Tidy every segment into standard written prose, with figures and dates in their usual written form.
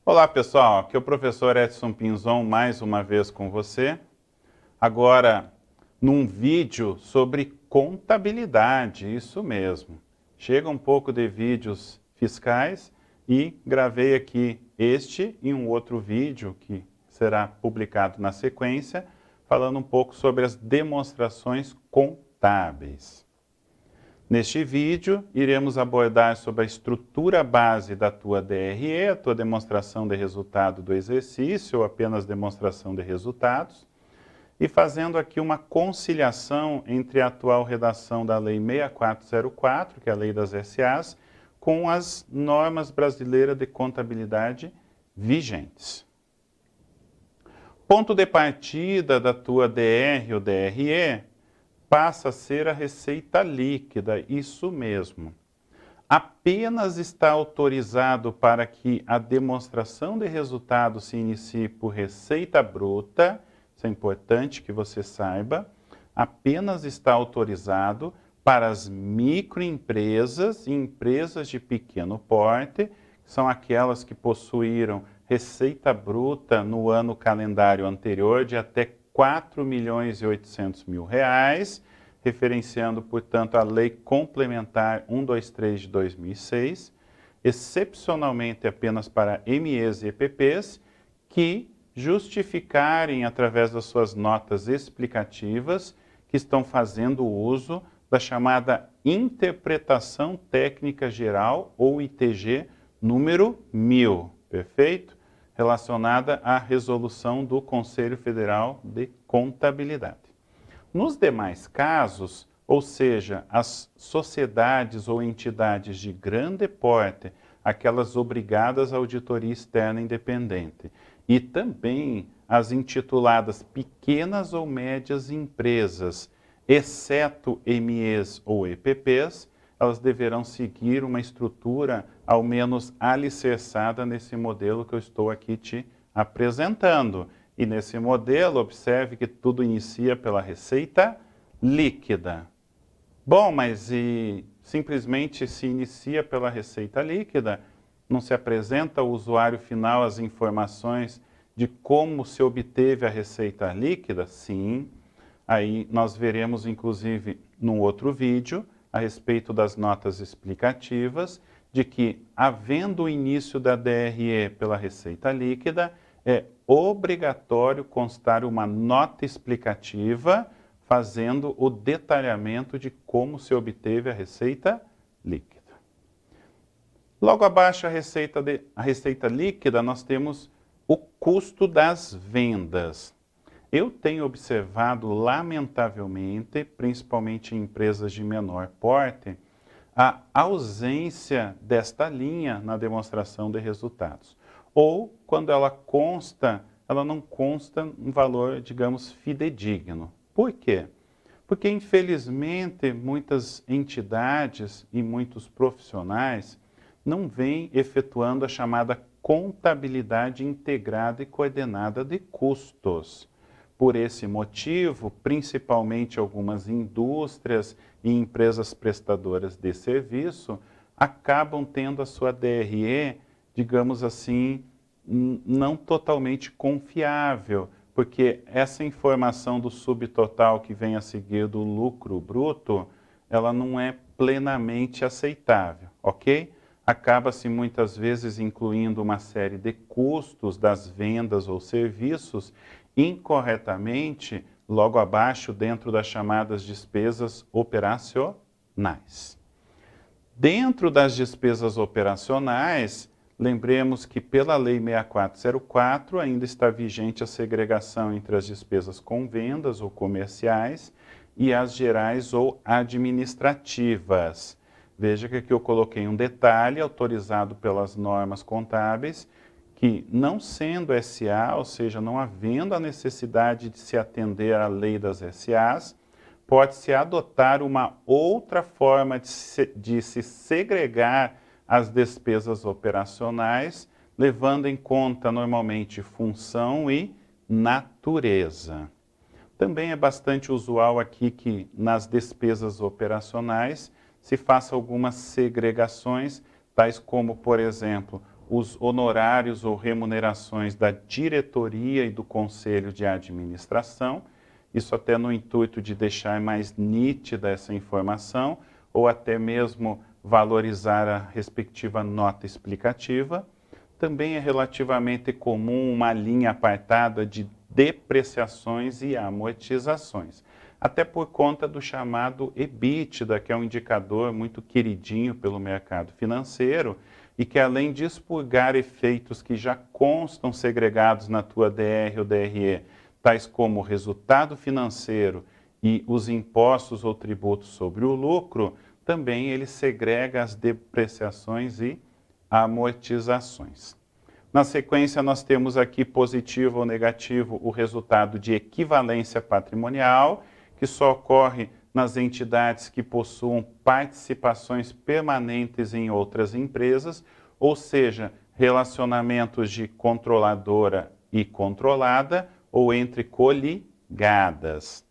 Olá pessoal, aqui é o professor Edson Pinzon mais uma vez com você. Agora num vídeo sobre contabilidade, isso mesmo. Chega um pouco de vídeos fiscais e gravei aqui este e um outro vídeo que será publicado na sequência, falando um pouco sobre as demonstrações contábeis. Neste vídeo, iremos abordar sobre a estrutura base da tua DRE, a tua demonstração de resultado do exercício, ou apenas demonstração de resultados, e fazendo aqui uma conciliação entre a atual redação da Lei 6404, que é a Lei das SAs, com as normas brasileiras de contabilidade vigentes. Ponto de partida da tua DR ou DRE passa a ser a receita líquida, isso mesmo. Apenas está autorizado para que a demonstração de resultado se inicie por receita bruta, isso é importante que você saiba, apenas está autorizado para as microempresas e empresas de pequeno porte, que são aquelas que possuíram receita bruta no ano calendário anterior de até R$4.800.000, referenciando, portanto, a Lei Complementar 123 de 2006, excepcionalmente apenas para MEs e EPPs, que justificarem, através das suas notas explicativas, que estão fazendo uso da chamada Interpretação Técnica Geral, ou ITG, número 1000, perfeito? Relacionada à resolução do Conselho Federal de Contabilidade. Nos demais casos, ou seja, as sociedades ou entidades de grande porte, aquelas obrigadas à auditoria externa independente, e também as intituladas pequenas ou médias empresas, exceto MEs ou EPPs, elas deverão seguir uma estrutura ao menos alicerçada nesse modelo que eu estou aqui te apresentando. E nesse modelo, observe que tudo inicia pela receita líquida. Bom, mas simplesmente se inicia pela receita líquida, não se apresenta ao usuário final as informações de como se obteve a receita líquida? Sim, aí nós veremos inclusive num outro vídeo, a respeito das notas explicativas, de que, havendo o início da DRE pela receita líquida, é obrigatório constar uma nota explicativa fazendo o detalhamento de como se obteve a receita líquida. Logo abaixo a receita líquida, nós temos o custo das vendas. Eu tenho observado, lamentavelmente, principalmente em empresas de menor porte, a ausência desta linha na demonstração de resultados. Ou, quando ela consta, ela não consta um valor, digamos, fidedigno. Por quê? Porque, infelizmente, muitas entidades e muitos profissionais não vêm efetuando a chamada contabilidade integrada e coordenada de custos. Por esse motivo, principalmente algumas indústrias e empresas prestadoras de serviço acabam tendo a sua DRE, digamos assim, não totalmente confiável, porque essa informação do subtotal que vem a seguir do lucro bruto, ela não é plenamente aceitável, ok? Acaba-se muitas vezes incluindo uma série de custos das vendas ou serviços incorretamente, logo abaixo, dentro das chamadas despesas operacionais. Dentro das despesas operacionais, lembremos que pela Lei 6404 ainda está vigente a segregação entre as despesas com vendas ou comerciais e as gerais ou administrativas. Veja que aqui eu coloquei um detalhe autorizado pelas normas contábeis, que não sendo SA, ou seja, não havendo a necessidade de se atender à lei das SAs, pode-se adotar uma outra forma de se segregar as despesas operacionais, levando em conta normalmente função e natureza. Também é bastante usual aqui que nas despesas operacionais se faça algumas segregações, tais como, por exemplo, os honorários ou remunerações da diretoria e do conselho de administração, isso até no intuito de deixar mais nítida essa informação, ou até mesmo valorizar a respectiva nota explicativa. Também é relativamente comum uma linha apartada de depreciações e amortizações, até por conta do chamado EBITDA, que é um indicador muito queridinho pelo mercado financeiro e que, além de expurgar efeitos que já constam segregados na tua DR ou DRE, tais como o resultado financeiro e os impostos ou tributos sobre o lucro, também ele segrega as depreciações e amortizações. Na sequência, nós temos aqui positivo ou negativo o resultado de equivalência patrimonial, que só ocorre nas entidades que possuam participações permanentes em outras empresas, ou seja, relacionamentos de controladora e controlada, ou entre coligadas.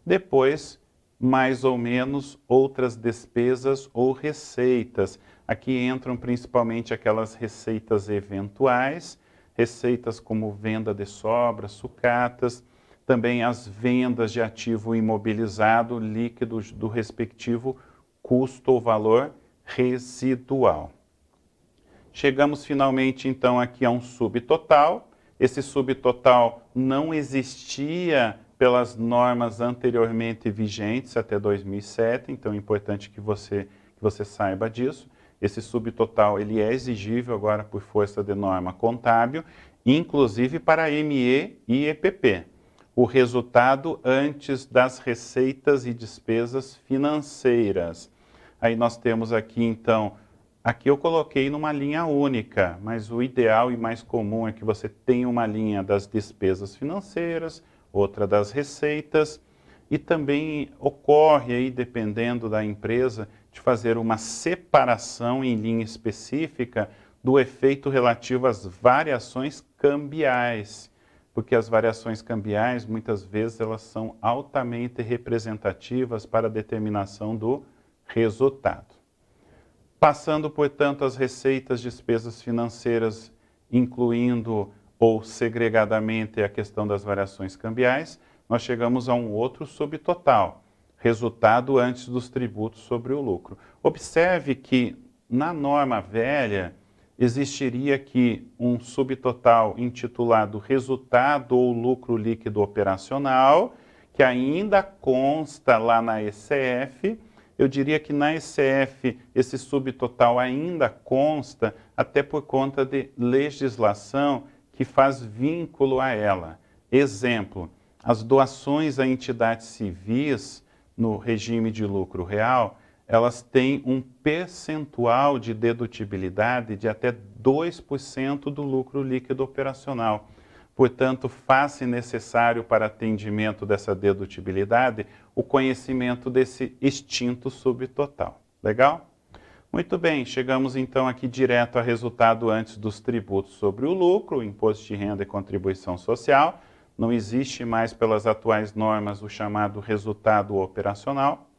Depois, mais ou menos outras despesas ou receitas. Aqui entram principalmente aquelas receitas eventuais, receitas como venda de sobras, sucatas, também as vendas de ativo imobilizado líquido do respectivo custo ou valor residual. Chegamos finalmente então aqui a um subtotal. Esse subtotal não existia pelas normas anteriormente vigentes até 2007, então é importante que você saiba disso. Esse subtotal ele é exigível agora por força de norma contábil, inclusive para ME e EPP. O resultado antes das receitas e despesas financeiras. Aí nós temos aqui então, aqui eu coloquei numa linha única, mas o ideal e mais comum é que você tenha uma linha das despesas financeiras, outra das receitas, e também ocorre aí, dependendo da empresa, de fazer uma separação em linha específica do efeito relativo às variações cambiais, porque as variações cambiais, muitas vezes, elas são altamente representativas para a determinação do resultado. Passando, portanto, as receitas, despesas financeiras, incluindo ou segregadamente a questão das variações cambiais, nós chegamos a um outro subtotal, resultado antes dos tributos sobre o lucro. Observe que na norma velha existiria aqui um subtotal intitulado resultado ou lucro líquido operacional, que ainda consta lá na ECF. Eu diria que na ECF esse subtotal ainda consta até por conta de legislação que faz vínculo a ela. Exemplo, as doações a entidades civis no regime de lucro real, elas têm um percentual de dedutibilidade de até 2% do lucro líquido operacional. Portanto, faz-se necessário para atendimento dessa dedutibilidade o conhecimento desse extinto subtotal. Legal? Muito bem, chegamos então aqui direto a resultado antes dos tributos sobre o lucro, imposto de renda e contribuição social. Não existe mais pelas atuais normas o chamado resultado operacional,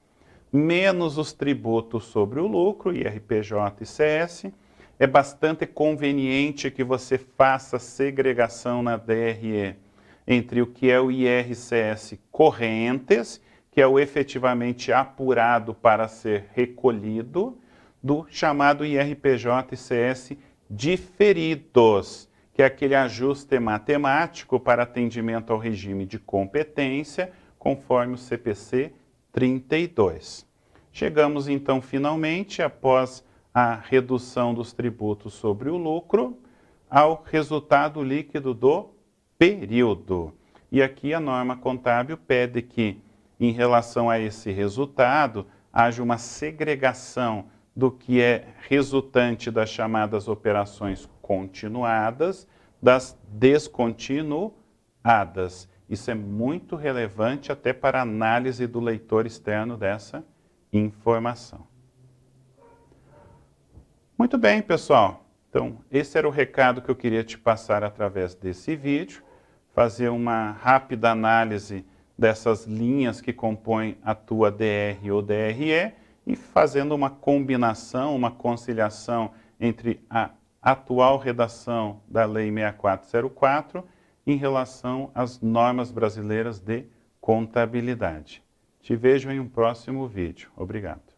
menos os tributos sobre o lucro, IRPJ e CS. É bastante conveniente que você faça segregação na DRE entre o que é o IRCS correntes, que é o efetivamente apurado para ser recolhido, do chamado IRPJ e CS diferidos, que é aquele ajuste matemático para atendimento ao regime de competência, conforme o CPC 32. Chegamos então finalmente, após a redução dos tributos sobre o lucro, ao resultado líquido do período. E aqui a norma contábil pede que, em relação a esse resultado, haja uma segregação do que é resultante das chamadas operações continuadas, das descontinuadas. Isso é muito relevante até para a análise do leitor externo dessa informação. Muito bem, pessoal. Então, esse era o recado que eu queria te passar através desse vídeo, fazer uma rápida análise dessas linhas que compõem a tua DR ou DRE, e fazendo uma combinação, uma conciliação entre a atual redação da Lei 6404 em relação às normas brasileiras de contabilidade. Te vejo em um próximo vídeo. Obrigado.